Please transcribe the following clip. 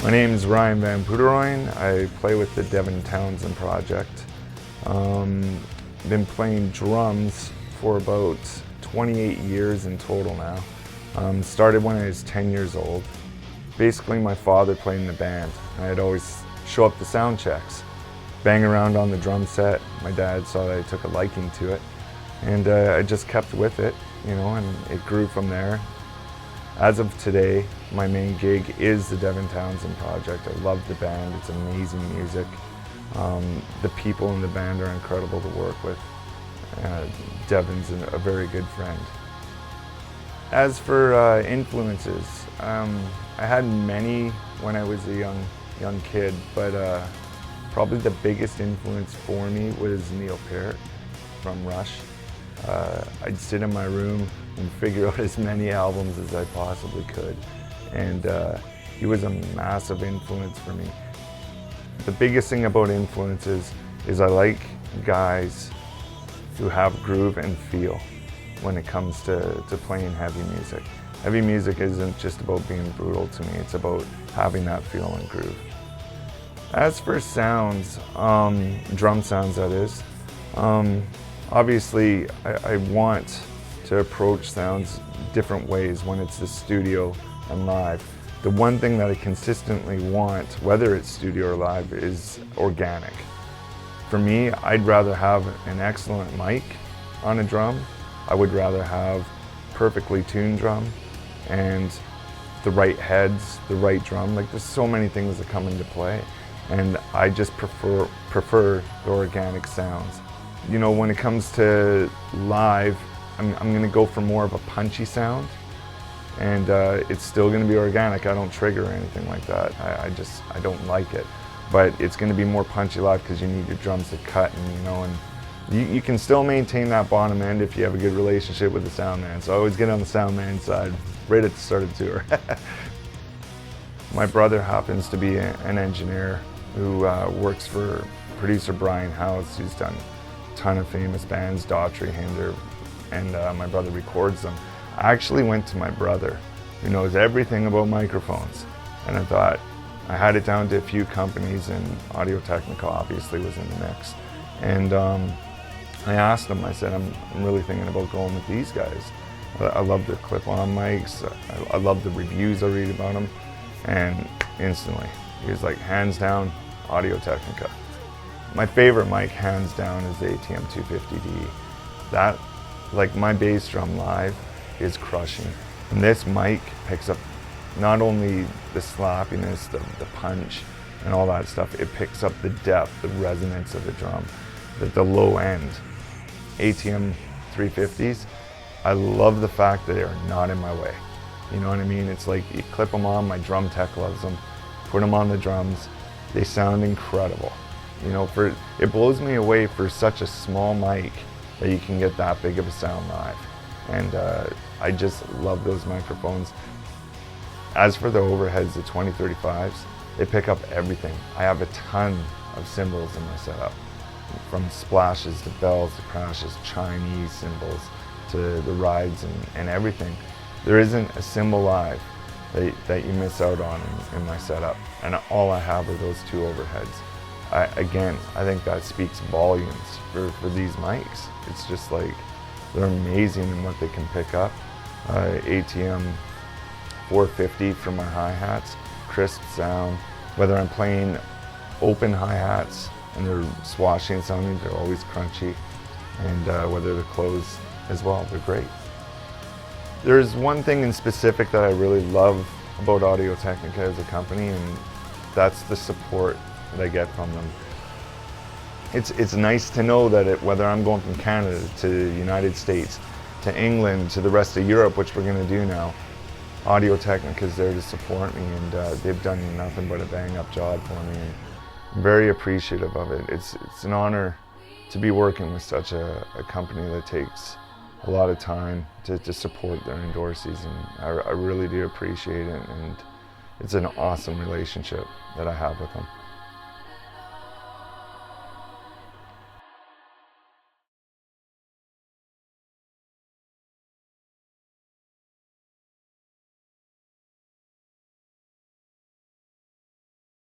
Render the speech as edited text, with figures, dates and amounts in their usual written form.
My name is Ryan Van Poederooyen. I play with the Devin Townsend Project. Been playing drums for about 28 years in total now. Started when I was 10 years old. Basically, my father played in the band, and I'd always show up to sound checks, bang around on the drum set. My dad saw that I took a liking to it, and I just kept with it, and it grew from there. As of today, my main gig is the Devin Townsend Project. I love the band, it's amazing music. The people in the band are incredible to work with. Devin's a very good friend. As for influences, I had many when I was a young kid, but probably the biggest influence for me was Neil Peart from Rush. I'd sit in my room and figure out as many albums as I possibly could, and he was a massive influence for me. The biggest thing about influences is I like guys who have groove and feel when it comes to playing heavy music. Heavy music isn't just about being brutal to me, it's about having that feel and groove. As for sounds, drum sounds that is, obviously I want to approach sounds different ways when it's the studio and live. The one thing that I consistently want, whether it's studio or live, is organic. For me, I'd rather have an excellent mic on a drum. I would rather have perfectly tuned drum and the right heads, the right drum. Like, there's so many things that come into play, and I just prefer the organic sounds. When it comes to live, I'm going to go for more of a punchy sound, and it's still going to be organic. I don't trigger or anything like that. I don't like it, but it's going to be more punchy live because you need your drums to cut, and you can still maintain that bottom end if you have a good relationship with the sound man. So I always get on the sound man side right at the start of the tour. My brother happens to be an engineer who works for producer Brian House, who's done a ton of famous bands, Daughtry, Hinder, and my brother records them. I actually went to my brother, who knows everything about microphones, and I thought, I had it down to a few companies, and Audio-Technica obviously was in the mix. And I asked him, I said, I'm really thinking about going with these guys. I love the clip-on mics, I love the reviews I read about them, and instantly, he was like, hands down, Audio-Technica. My favorite mic, hands down, is the ATM 250D. That, like my bass drum live, is crushing. And this mic picks up not only the slappiness, the punch, and all that stuff, it picks up the depth, the resonance of the drum, the low end. ATM 350s, I love the fact that they are not in my way. You know what I mean? It's like you clip them on, my drum tech loves them, put them on the drums, they sound incredible. It blows me away for such a small mic that you can get that big of a sound live. And I just love those microphones. As for the overheads, the 2035s, they pick up everything. I have a ton of cymbals in my setup, from splashes to bells to crashes, Chinese cymbals to the rides and everything. There isn't a cymbal live that you miss out on in my setup, and all I have are those two overheads. I think that speaks volumes for these mics. It's just like, they're amazing in what they can pick up. ATM 450 for my hi-hats, crisp sound. Whether I'm playing open hi-hats and they're swashing sounding, they're always crunchy. And whether they're closed as well, they're great. There's one thing in specific that I really love about Audio-Technica as a company, and that's the support that I get from them. It's nice to know that whether I'm going from Canada to the United States, to England, to the rest of Europe, which we're going to do now, Audio-Technica is there to support me, and they've done nothing but a bang-up job for me. And I'm very appreciative of it. It's an honor to be working with such a company that takes a lot of time to support their endorsees, and I really do appreciate it, and it's an awesome relationship that I have with them.